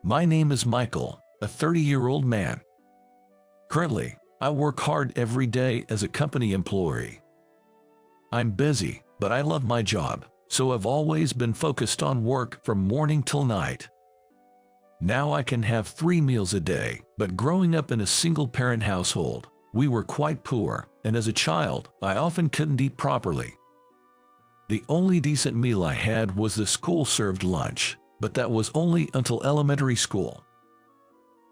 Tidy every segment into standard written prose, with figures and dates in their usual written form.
My name is Michael, a 30-year-old man. Currently, I work hard every day as a company employee. I'm busy, but I love my job, so I've always been focused on work from morning till night. Now I can have 3 meals a day, but growing up in a single-parent household, we were quite poor, and as a child, I often couldn't eat properly. The only decent meal I had was the school-served lunch, but that was only until elementary school.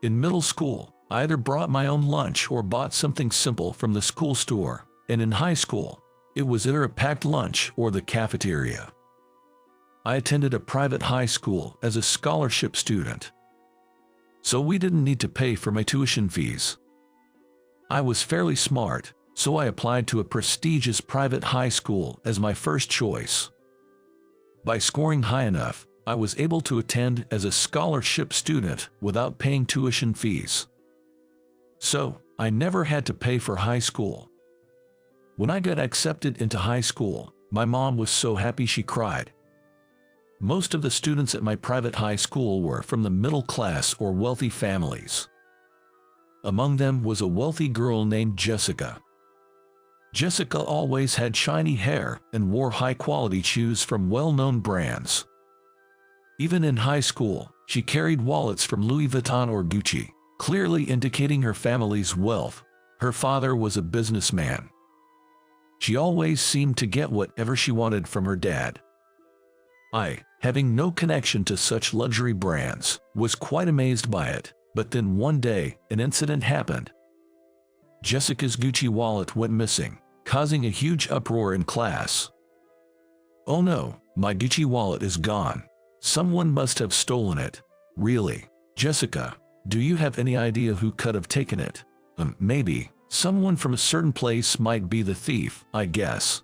In middle school, I either brought my own lunch or bought something simple from the school store, and in high school, it was either a packed lunch or the cafeteria. I attended a private high school as a scholarship student, so we didn't need to pay for my tuition fees. I was fairly smart, so I applied to a prestigious private high school as my first choice. By scoring high enough, I was able to attend as a scholarship student without paying tuition fees. So, I never had to pay for high school. When I got accepted into high school, my mom was so happy she cried. Most of the students at my private high school were from the middle class or wealthy families. Among them was a wealthy girl named Jessica. Jessica always had shiny hair and wore high-quality shoes from well-known brands. Even in high school, she carried wallets from Louis Vuitton or Gucci, clearly indicating her family's wealth. Her father was a businessman. She always seemed to get whatever she wanted from her dad. I, having no connection to such luxury brands, was quite amazed by it, but then one day, an incident happened. Jessica's Gucci wallet went missing, causing a huge uproar in class. "Oh no, my Gucci wallet is gone. Someone must have stolen it." "Really? Jessica, do you have any idea who could have taken it?" Maybe. Someone from a certain place might be the thief, I guess."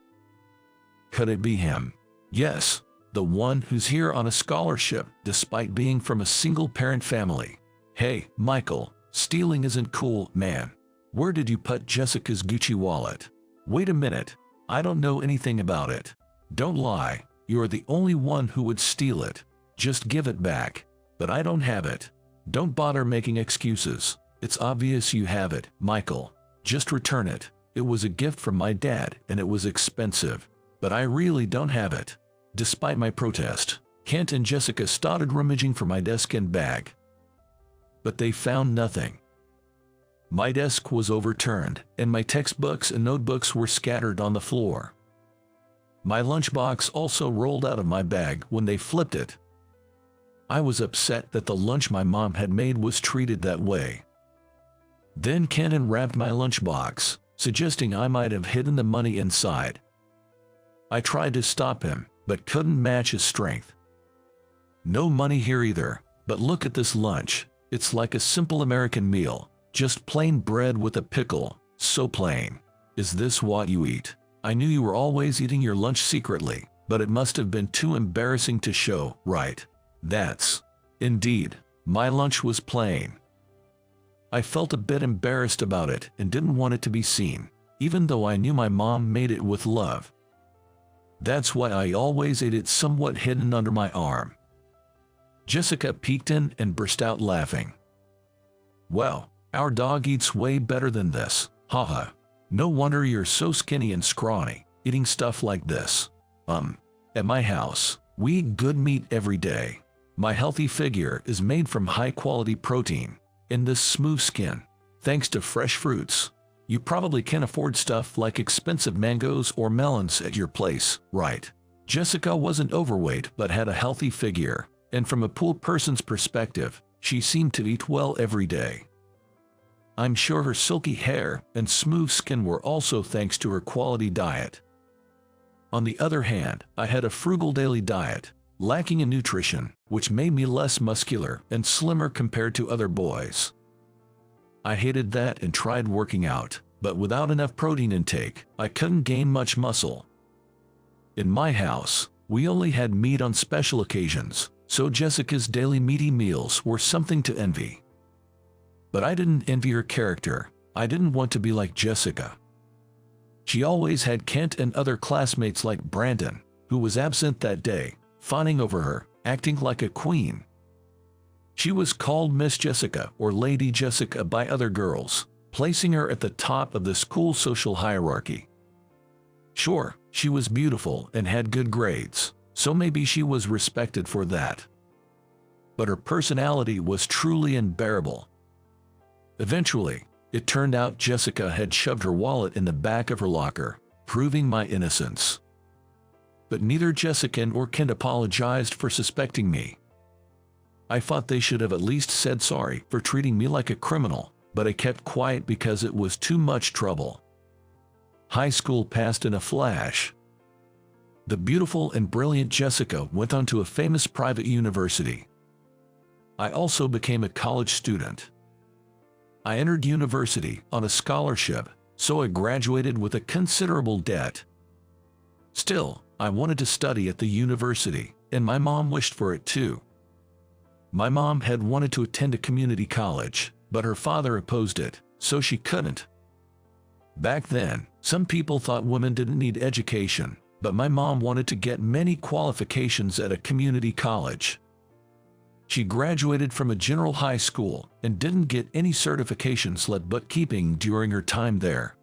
"Could it be him?" "Yes, the one who's here on a scholarship despite being from a single-parent family." "Hey, Michael, stealing isn't cool, man. Where did you put Jessica's Gucci wallet?" "Wait a minute, I don't know anything about it." "Don't lie, you're the only one who would steal it. Just give it back." "But I don't have it." "Don't bother making excuses. It's obvious you have it, Michael. Just return it. It was a gift from my dad and it was expensive. But I really don't have it." Despite my protest, Kent and Jessica started rummaging for my desk and bag. But they found nothing. My desk was overturned, and my textbooks and notebooks were scattered on the floor. My lunchbox also rolled out of my bag when they flipped it. I was upset that the lunch my mom had made was treated that way. Then Kent unwrapped my lunchbox, suggesting I might have hidden the money inside. I tried to stop him, but couldn't match his strength. "No money here either, but look at this lunch. It's like a simple American meal, just plain bread with a pickle, so plain." "Is this what you eat?" "I knew you were always eating your lunch secretly, but it must have been too embarrassing to show, right?" "That's..." Indeed, my lunch was plain. I felt a bit embarrassed about it and didn't want it to be seen, even though I knew my mom made it with love. That's why I always ate it somewhat hidden under my arm. Jessica peeked in and burst out laughing. "Well, our dog eats way better than this, haha. No wonder you're so skinny and scrawny, eating stuff like this." At my house, we eat good meat every day. My healthy figure is made from high-quality protein, and this smooth skin, thanks to fresh fruits. You probably can't afford stuff like expensive mangoes or melons at your place, right? Jessica wasn't overweight but had a healthy figure, and from a poor person's perspective, she seemed to eat well every day. I'm sure her silky hair and smooth skin were also thanks to her quality diet. On the other hand, I had a frugal daily diet, lacking in nutrition, which made me less muscular and slimmer compared to other boys. I hated that and tried working out, but without enough protein intake, I couldn't gain much muscle. In my house, we only had meat on special occasions, so Jessica's daily meaty meals were something to envy. But I didn't envy her character. I didn't want to be like Jessica. She always had Kent and other classmates like Brandon, who was absent that day, fawning over her, acting like a queen. She was called Miss Jessica or Lady Jessica by other girls, placing her at the top of the school social hierarchy. Sure, she was beautiful and had good grades, so maybe she was respected for that. But her personality was truly unbearable. Eventually, it turned out Jessica had shoved her wallet in the back of her locker, proving my innocence. But neither Jessica nor Kent apologized for suspecting me. I thought they should have at least said sorry for treating me like a criminal, but I kept quiet because it was too much trouble. High school passed in a flash. The beautiful and brilliant Jessica went on to a famous private university. I also became a college student. I entered university on a scholarship, so I graduated with a considerable debt. Still, I wanted to study at the university, and my mom wished for it too. My mom had wanted to attend a community college, but her father opposed it, so she couldn't. Back then, some people thought women didn't need education, but my mom wanted to get many qualifications at a community college. She graduated from a general high school and didn't get any certifications like bookkeeping during her time there.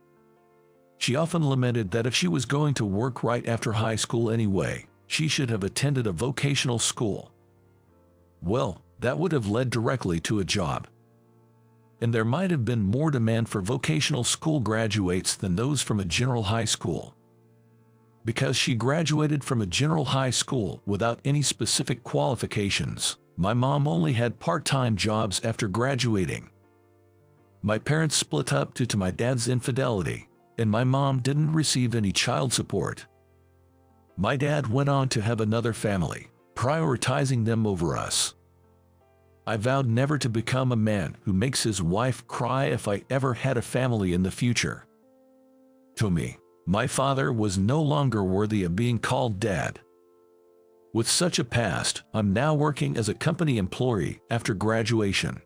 She often lamented that if she was going to work right after high school anyway, she should have attended a vocational school. Well, that would have led directly to a job. And there might have been more demand for vocational school graduates than those from a general high school. Because she graduated from a general high school without any specific qualifications, my mom only had part-time jobs after graduating. My parents split up due to my dad's infidelity, and my mom didn't receive any child support. My dad went on to have another family, prioritizing them over us. I vowed never to become a man who makes his wife cry if I ever had a family in the future. To me, my father was no longer worthy of being called dad. With such a past, I'm now working as a company employee after graduation.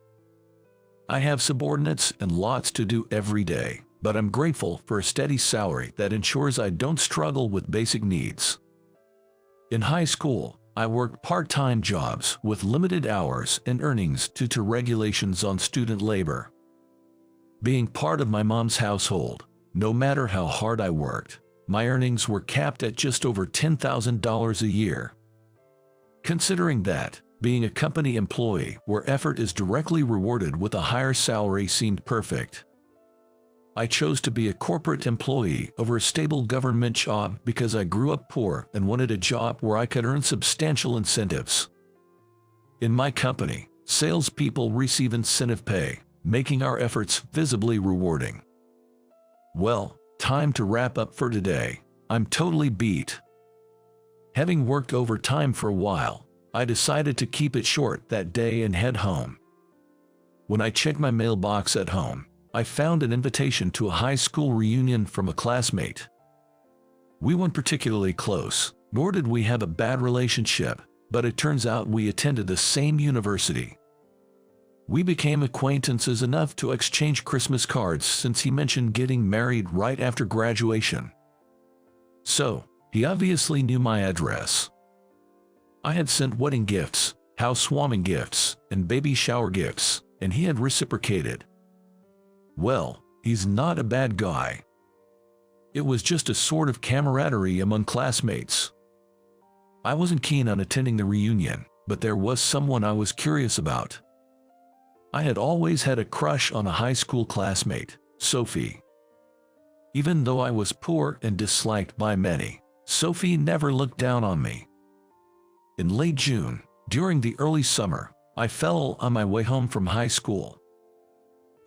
I have subordinates and lots to do every day, but I'm grateful for a steady salary that ensures I don't struggle with basic needs. In high school, I worked part-time jobs with limited hours and earnings due to regulations on student labor. Being part of my mom's household, no matter how hard I worked, my earnings were capped at just over $10,000 a year. Considering that, being a company employee where effort is directly rewarded with a higher salary seemed perfect. I chose to be a corporate employee over a stable government job because I grew up poor and wanted a job where I could earn substantial incentives. In my company, salespeople receive incentive pay, making our efforts visibly rewarding. Well, time to wrap up for today. I'm totally beat. Having worked overtime for a while, I decided to keep it short that day and head home. When I checked my mailbox at home, I found an invitation to a high school reunion from a classmate. We weren't particularly close, nor did we have a bad relationship, but it turns out we attended the same university. We became acquaintances enough to exchange Christmas cards since he mentioned getting married right after graduation. So, he obviously knew my address. I had sent wedding gifts, housewarming gifts, and baby shower gifts, and he had reciprocated. Well, he's not a bad guy. It was just a sort of camaraderie among classmates. I wasn't keen on attending the reunion, but there was someone I was curious about. I had always had a crush on a high school classmate, Sophie. Even though I was poor and disliked by many, Sophie never looked down on me. In late June, during the early summer, I fell on my way home from high school.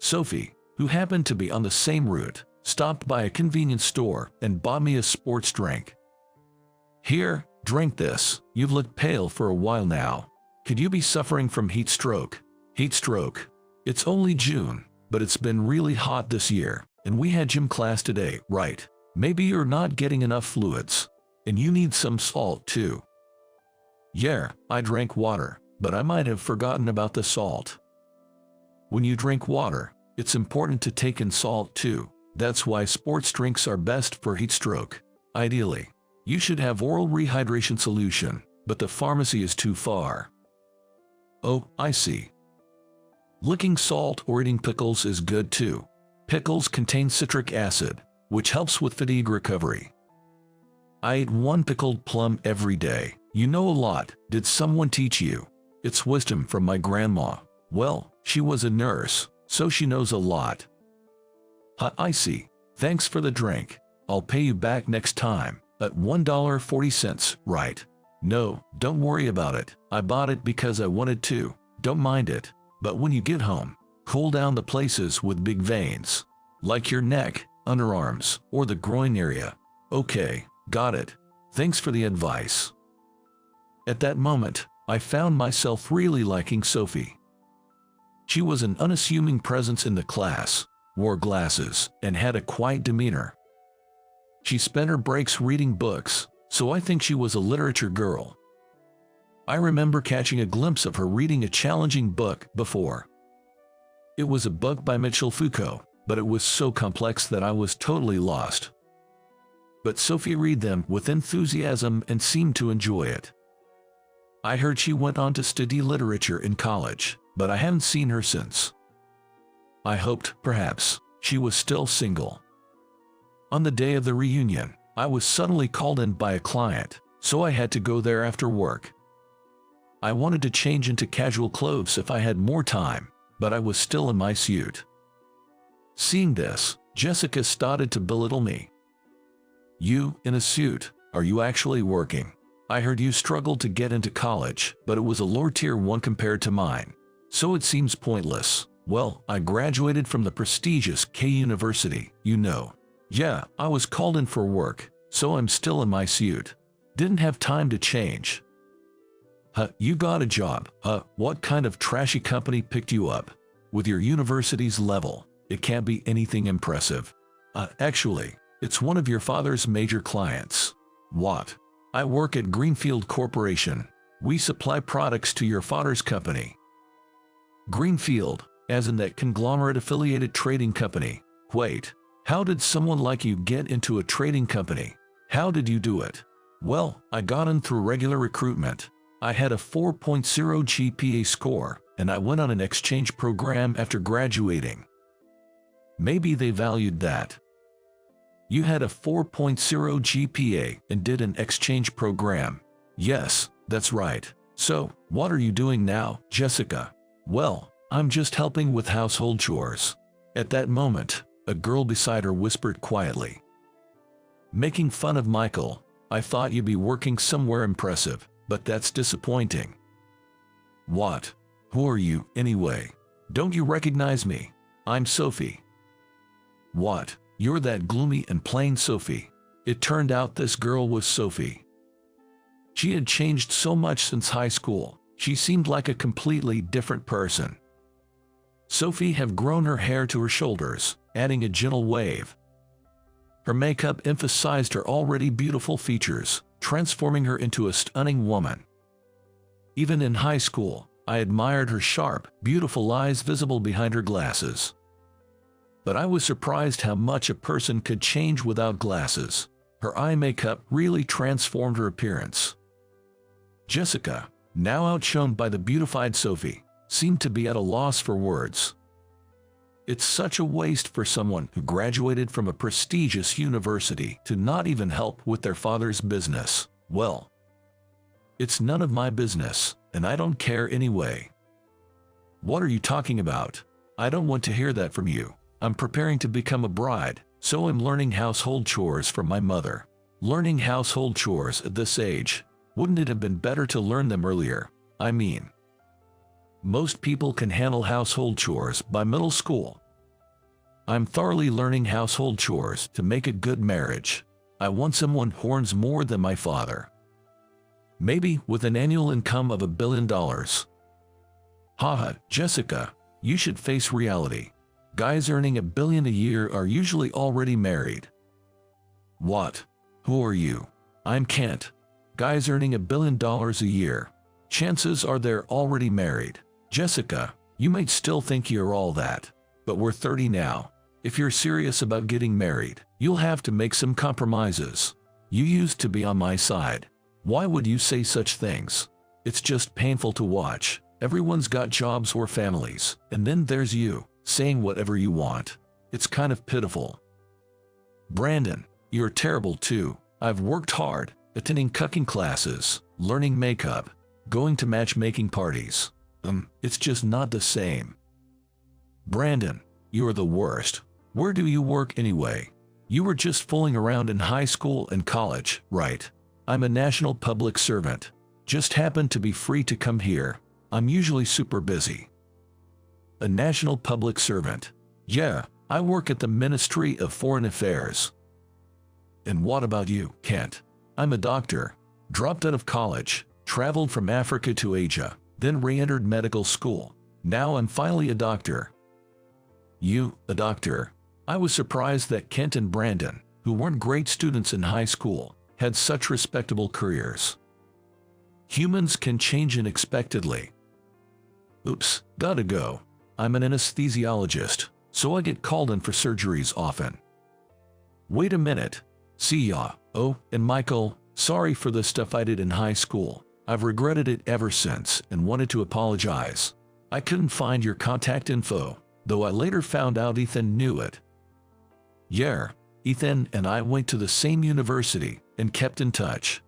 Sophie, who happened to be on the same route, stopped by a convenience store and bought me a sports drink. "Here, drink this. You've looked pale for a while now. Could you be suffering from heat stroke?" Heat stroke. It's only June, but it's been really hot this year, and we had gym class today, right? Maybe you're not getting enough fluids, and you need some salt too. Yeah, I drank water, but I might have forgotten about the salt. When you drink water, it's important to take in salt too. That's why sports drinks are best for heat stroke. Ideally, you should have oral rehydration solution, but the pharmacy is too far. Oh, I see. Licking salt or eating pickles is good too. Pickles contain citric acid, which helps with fatigue recovery. I eat one pickled plum every day. You know a lot. Did someone teach you? It's wisdom from my grandma. Well, she was a nurse, so she knows a lot. I see. Thanks for the drink. I'll pay you back next time. At $1.40, right? No, don't worry about it. I bought it because I wanted to. Don't mind it. But when you get home, cool down the places with big veins, like your neck, underarms, or the groin area. Okay, got it. Thanks for the advice. At that moment, I found myself really liking Sophie. She was an unassuming presence in the class, wore glasses, and had a quiet demeanor. She spent her breaks reading books, so I think she was a literature girl. I remember catching a glimpse of her reading a challenging book before. It was a book by Michel Foucault, but it was so complex that I was totally lost. But Sophie read them with enthusiasm and seemed to enjoy it. I heard she went on to study literature in college, but I haven't seen her since. I hoped, perhaps, she was still single. On the day of the reunion, I was suddenly called in by a client, so I had to go there after work. I wanted to change into casual clothes if I had more time, but I was still in my suit. Seeing this, Jessica started to belittle me. You, in a suit, are you actually working? I heard you struggled to get into college, but it was a lower tier one compared to mine. So it seems pointless. Well, I graduated from the prestigious K University, you know. Yeah, I was called in for work, so I'm still in my suit. Didn't have time to change. You got a job. What kind of trashy company picked you up? With your university's level, it can't be anything impressive. Actually, it's one of your father's major clients. What? I work at Greenfield Corporation. We supply products to your father's company. Greenfield, as in that conglomerate-affiliated trading company. Wait, how did someone like you get into a trading company? How did you do it? Well, I got in through regular recruitment. I had a 4.0 GPA score, and I went on an exchange program after graduating. Maybe they valued that. You had a 4.0 GPA and did an exchange program. Yes, that's right. So, what are you doing now, Jessica? Well, I'm just helping with household chores. At that moment, a girl beside her whispered quietly. Making fun of Michael, I thought you'd be working somewhere impressive, but that's disappointing. What? Who are you, anyway? Don't you recognize me? I'm Sophie. What? You're that gloomy and plain Sophie. It turned out this girl was Sophie. She had changed so much since high school. She seemed like a completely different person. Sophie had grown her hair to her shoulders, adding a gentle wave. Her makeup emphasized her already beautiful features, transforming her into a stunning woman. Even in high school, I admired her sharp, beautiful eyes visible behind her glasses. But I was surprised how much a person could change without glasses. Her eye makeup really transformed her appearance. Jessica, now outshone by the beautified Sophie, seemed to be at a loss for words. It's such a waste for someone who graduated from a prestigious university to not even help with their father's business. Well, it's none of my business, and I don't care anyway. What are you talking about? I don't want to hear that from you. I'm preparing to become a bride, so I'm learning household chores from my mother. Learning household chores at this age, wouldn't it have been better to learn them earlier? I mean, most people can handle household chores by middle school. I'm thoroughly learning household chores to make a good marriage. I want someone who earns more than my father. Maybe with an annual income of $1 billion. Haha, Jessica, you should face reality. Guys earning $1 billion a year are usually already married. What? Who are you? I'm Kent. Guys earning $1 billion a year. Chances are they're already married. Jessica, you might still think you're all that, but we're 30 now. If you're serious about getting married, you'll have to make some compromises. You used to be on my side. Why would you say such things? It's just painful to watch. Everyone's got jobs or families, and then there's you, saying whatever you want. It's kind of pitiful. Brandon, you're terrible too. I've worked hard, attending cooking classes, learning makeup, going to matchmaking parties. It's just not the same. Brandon, you're the worst. Where do you work anyway? You were just fooling around in high school and college, right? I'm a national public servant. Just happened to be free to come here. I'm usually super busy. A national public servant. Yeah, I work at the Ministry of Foreign Affairs. And what about you, Kent? I'm a doctor. Dropped out of college, traveled from Africa to Asia, then re-entered medical school. Now I'm finally a doctor. You, a doctor? I was surprised that Kent and Brandon, who weren't great students in high school, had such respectable careers. Humans can change unexpectedly. Oops, gotta go. I'm an anesthesiologist, so I get called in for surgeries often. Wait a minute. See ya. Oh, and Michael, sorry for the stuff I did in high school. I've regretted it ever since and wanted to apologize. I couldn't find your contact info, though I later found out Ethan knew it. Yeah, Ethan and I went to the same university and kept in touch.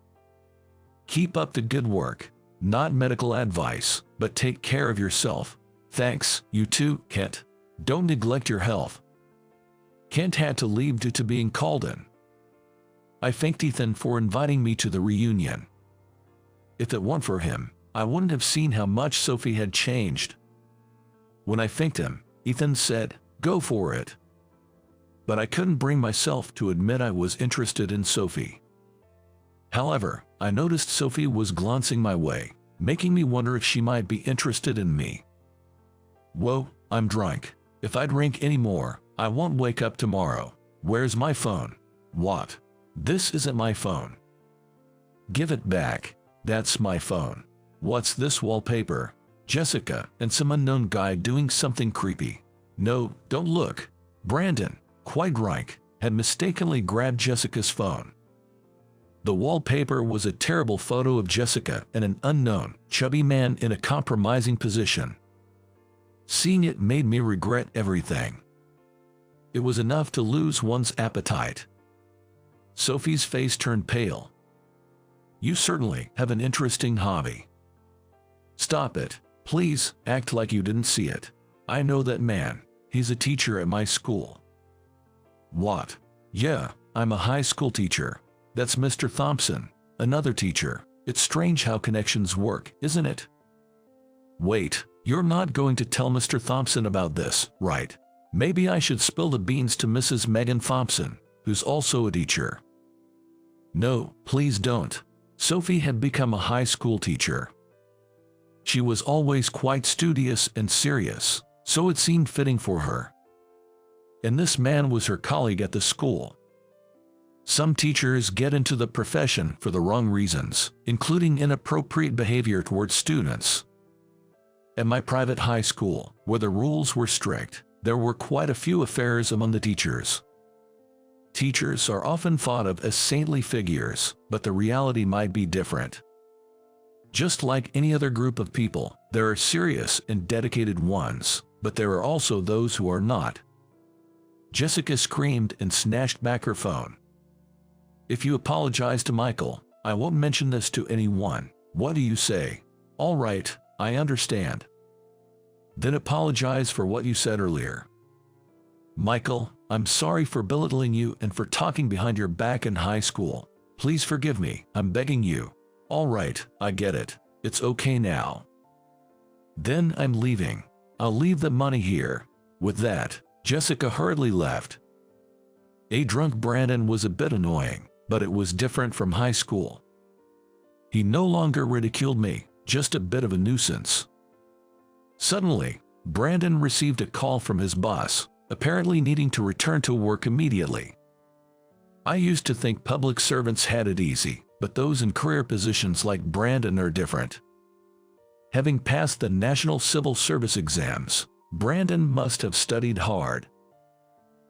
Keep up the good work. Not medical advice, but take care of yourself. Thanks, you too, Kent. Don't neglect your health. Kent had to leave due to being called in. I thanked Ethan for inviting me to the reunion. If it weren't for him, I wouldn't have seen how much Sophie had changed. When I thanked him, Ethan said, "Go for it." But I couldn't bring myself to admit I was interested in Sophie. However, I noticed Sophie was glancing my way, making me wonder if she might be interested in me. Whoa, I'm drunk. If I drink any more, I won't wake up tomorrow. Where's my phone? What? This isn't my phone. Give it back. That's my phone. What's this wallpaper? Jessica and some unknown guy doing something creepy. No, don't look. Brandon, quite drunk, had mistakenly grabbed Jessica's phone. The wallpaper was a terrible photo of Jessica and an unknown, chubby man in a compromising position. Seeing it made me regret everything. It was enough to lose one's appetite. Sophie's face turned pale. You certainly have an interesting hobby. Stop it. Please, act like you didn't see it. I know that man. He's a teacher at my school. What? Yeah, I'm a high school teacher. That's Mr. Thompson, another teacher. It's strange how connections work, isn't it? Wait, you're not going to tell Mr. Thompson about this, right? Maybe I should spill the beans to Mrs. Megan Thompson, who's also a teacher. No, please don't. Sophie had become a high school teacher. She was always quite studious and serious, so it seemed fitting for her. And this man was her colleague at the school. Some teachers get into the profession for the wrong reasons, including inappropriate behavior towards students. At my private high school, where the rules were strict, there were quite a few affairs among the teachers. Teachers are often thought of as saintly figures, but the reality might be different. Just like any other group of people, there are serious and dedicated ones, but there are also those who are not. Jessica screamed and snatched back her phone. If you apologize to Michael, I won't mention this to anyone. What do you say? All right, I understand. Then apologize for what you said earlier. Michael, I'm sorry for belittling you and for talking behind your back in high school. Please forgive me, I'm begging you. All right, I get it. It's okay now. Then I'm leaving. I'll leave the money here. With that, Jessica hurriedly left. A drunk Brandon was a bit annoying, but it was different from high school. He no longer ridiculed me, just a bit of a nuisance. Suddenly, Brandon received a call from his boss, apparently needing to return to work immediately. I used to think public servants had it easy, but those in career positions like Brandon are different. Having passed the National Civil Service exams, Brandon must have studied hard.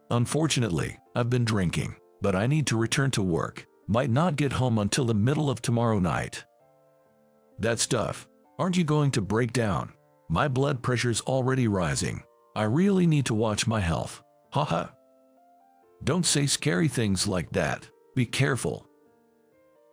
Unfortunately, I've been drinking, but I need to return to work. Might not get home until the middle of tomorrow night. That's tough. Aren't you going to break down? My blood pressure's already rising. I really need to watch my health. Haha. Don't say scary things like that. Be careful.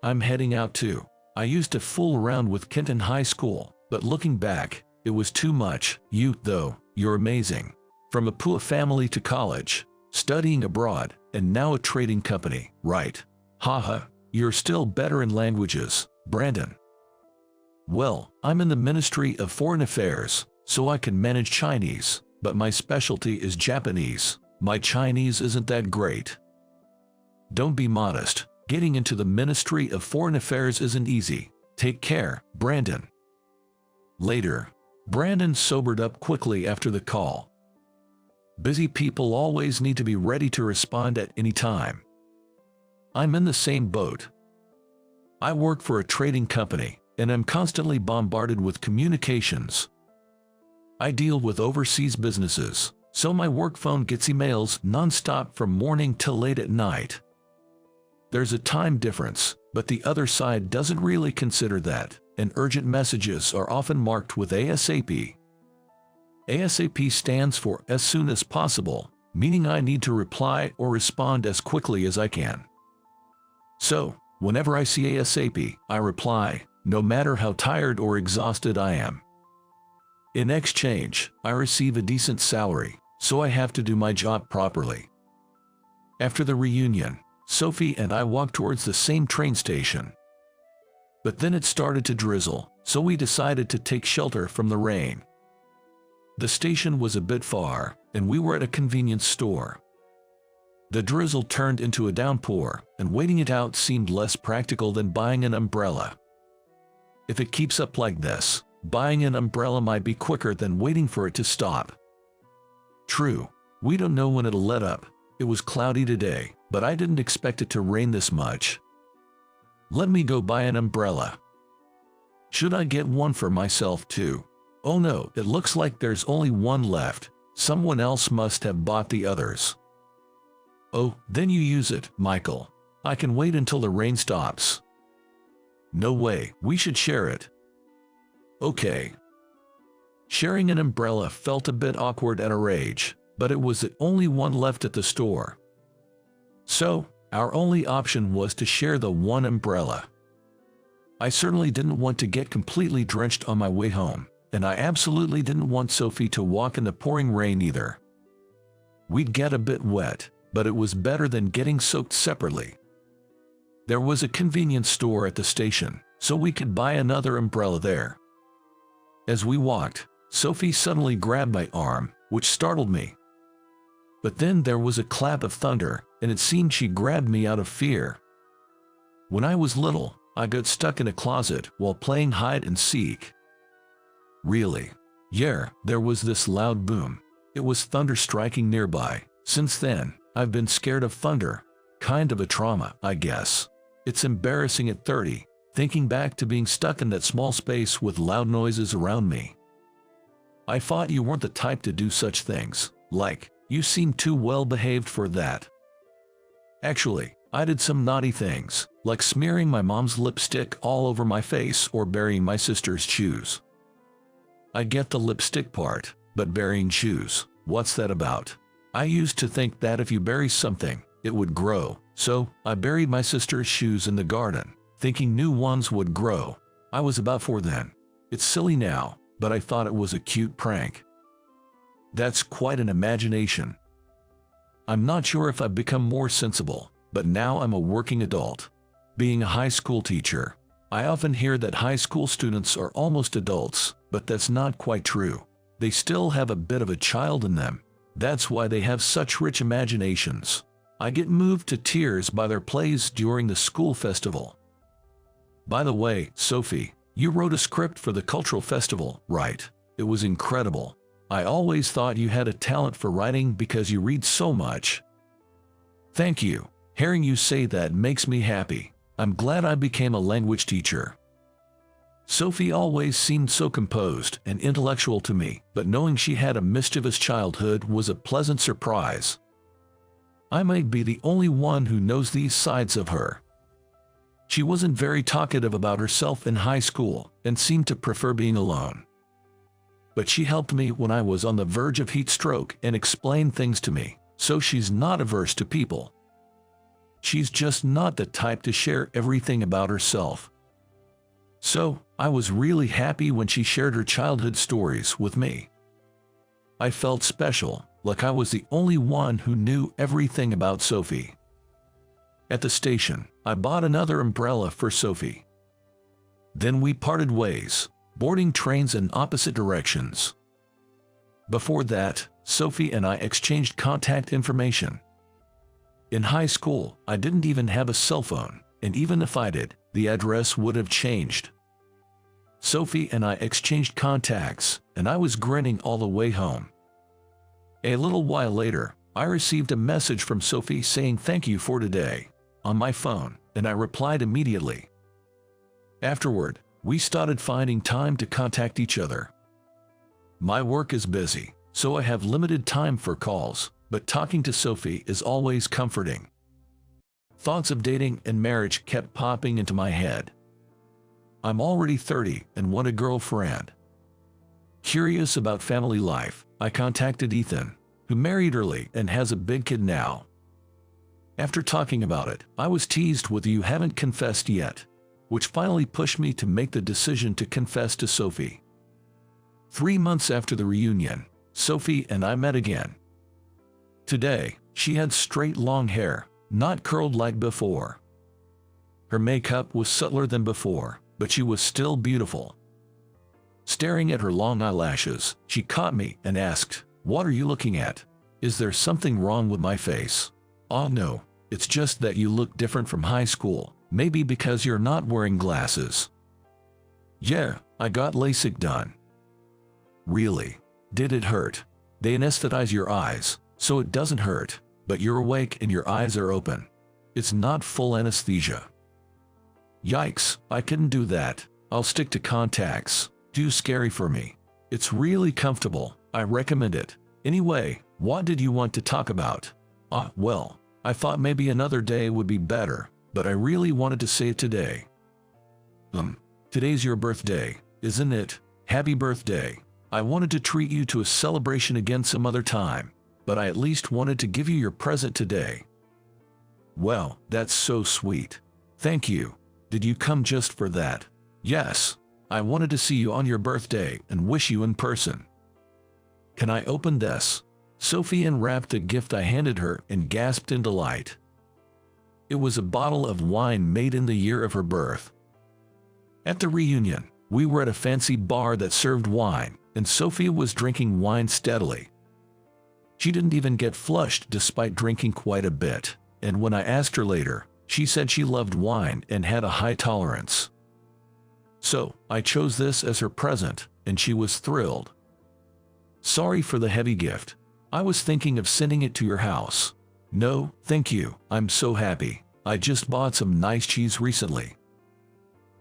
I'm heading out too. I used to fool around with Kent in high school, but looking back, it was too much. You, though, you're amazing. From a poor family to college, studying abroad, and now a trading company, right? Haha, you're still better in languages, Brandon. Well, I'm in the Ministry of Foreign Affairs, so I can manage Chinese, but my specialty is Japanese. My Chinese isn't that great. Don't be modest. Getting into the Ministry of Foreign Affairs isn't easy. Take care, Brandon. Later, Brandon sobered up quickly after the call. Busy people always need to be ready to respond at any time. I'm in the same boat. I work for a trading company, and I'm constantly bombarded with communications. I deal with overseas businesses, so my work phone gets emails non-stop from morning till late at night. There's a time difference, but the other side doesn't really consider that, and urgent messages are often marked with ASAP. ASAP stands for as soon as possible, meaning I need to reply or respond as quickly as I can. So, whenever I see ASAP, I reply, no matter how tired or exhausted I am. In exchange, I receive a decent salary, so I have to do my job properly. After the reunion, Sophie and I walked towards the same train station. But then it started to drizzle, so we decided to take shelter from the rain. The station was a bit far, and we were at a convenience store. The drizzle turned into a downpour, and waiting it out seemed less practical than buying an umbrella. If it keeps up like this, buying an umbrella might be quicker than waiting for it to stop. True, we don't know when it'll let up. It was cloudy today, but I didn't expect it to rain this much. Let me go buy an umbrella. Should I get one for myself too? Oh no, it looks like there's only one left. Someone else must have bought the others. Oh, then you use it, Michael. I can wait until the rain stops. No way, we should share it. Okay. Sharing an umbrella felt a bit awkward at our age, but it was the only one left at the store. So, our only option was to share the one umbrella. I certainly didn't want to get completely drenched on my way home, and I absolutely didn't want Sophie to walk in the pouring rain either. We'd get a bit wet, but it was better than getting soaked separately. There was a convenience store at the station, so we could buy another umbrella there. As we walked, Sophie suddenly grabbed my arm, which startled me. But then there was a clap of thunder, and it seemed she grabbed me out of fear. When I was little, I got stuck in a closet while playing hide and seek. Really? Yeah, there was this loud boom. It was thunder striking nearby. Since then, I've been scared of thunder. Kind of a trauma, I guess. It's embarrassing at 30, thinking back to being stuck in that small space with loud noises around me. I thought you weren't the type to do such things. Like, you seem too well behaved for that. Actually, I did some naughty things, like smearing my mom's lipstick all over my face or burying my sister's shoes. I get the lipstick part, but burying shoes, what's that about? I used to think that if you bury something, it would grow, so I buried my sister's shoes in the garden, thinking new ones would grow. I was about 4 then. It's silly now, but I thought it was a cute prank. That's quite an imagination. I'm not sure if I've become more sensible, but now I'm a working adult. Being a high school teacher, I often hear that high school students are almost adults, but that's not quite true. They still have a bit of a child in them. That's why they have such rich imaginations. I get moved to tears by their plays during the school festival. By the way, Sophie, you wrote a script for the cultural festival, right? It was incredible. I always thought you had a talent for writing because you read so much. Thank you. Hearing you say that makes me happy. I'm glad I became a language teacher. Sophie always seemed so composed and intellectual to me, but knowing she had a mischievous childhood was a pleasant surprise. I might be the only one who knows these sides of her. She wasn't very talkative about herself in high school and seemed to prefer being alone. But she helped me when I was on the verge of heat stroke and explained things to me, so she's not averse to people. She's just not the type to share everything about herself. So, I was really happy when she shared her childhood stories with me. I felt special, like I was the only one who knew everything about Sophie. At the station, I bought another umbrella for Sophie. Then we parted ways, boarding trains in opposite directions. Before that, Sophie and I exchanged contact information. In high school, I didn't even have a cell phone, and even if I did, the address would have changed. Sophie and I exchanged contacts, and I was grinning all the way home. A little while later, I received a message from Sophie saying thank you for today on my phone, and I replied immediately. Afterward, we started finding time to contact each other. My work is busy, so I have limited time for calls, but talking to Sophie is always comforting. Thoughts of dating and marriage kept popping into my head. I'm already 30 and want a girlfriend. Curious about family life, I contacted Ethan, who married early and has a big kid now. After talking about it, I was teased with "you haven't confessed yet," which finally pushed me to make the decision to confess to Sophie. 3 months after the reunion, Sophie and I met again. Today, she had straight long hair, not curled like before. Her makeup was subtler than before, but she was still beautiful. Staring at her long eyelashes, she caught me and asked, "What are you looking at? Is there something wrong with my face?" "Oh no, it's just that you look different from high school, maybe because you're not wearing glasses." "Yeah, I got LASIK done." "Really? Did it hurt?" "They anesthetize your eyes, so it doesn't hurt, but you're awake and your eyes are open. It's not full anesthesia." "Yikes, I couldn't do that. I'll stick to contacts. Too scary for me." "It's really comfortable. I recommend it. Anyway, what did you want to talk about?" Well, I thought maybe another day would be better, but I really wanted to say it today." Today's your birthday, isn't it? Happy birthday. I wanted to treat you to a celebration again some other time, but I at least wanted to give you your present today." "Well, that's so sweet. Thank you. Did you come just for that?" "Yes. I wanted to see you on your birthday and wish you in person." "Can I open this?" Sophie unwrapped the gift I handed her and gasped in delight. It was a bottle of wine made in the year of her birth. At the reunion, we were at a fancy bar that served wine, and Sophie was drinking wine steadily. She didn't even get flushed despite drinking quite a bit, and when I asked her later, she said she loved wine and had a high tolerance. So, I chose this as her present, and she was thrilled. "Sorry for the heavy gift. I was thinking of sending it to your house." "No, thank you. I'm so happy. I just bought some nice cheese recently."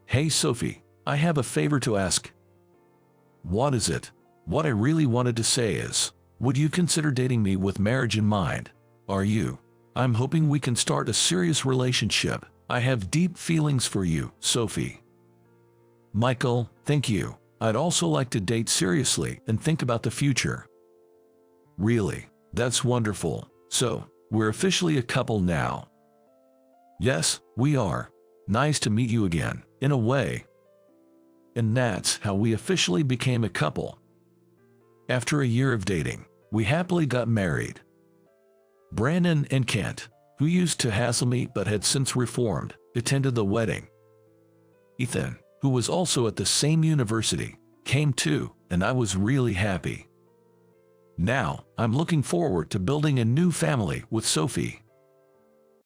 "Hey Sophie, I have a favor to ask." "What is it?" "What I really wanted to say is, would you consider dating me with marriage in mind? Are you? I'm hoping we can start a serious relationship. I have deep feelings for you, Sophie." "Michael, thank you. I'd also like to date seriously and think about the future." "Really? That's wonderful. So, we're officially a couple now." "Yes, we are. Nice to meet you again, in a way." And that's how we officially became a couple. After a year of dating, we happily got married. Brandon and Kent, who used to hassle me but had since reformed, attended the wedding. Ethan, who was also at the same university, came too, and I was really happy. Now, I'm looking forward to building a new family with Sophie.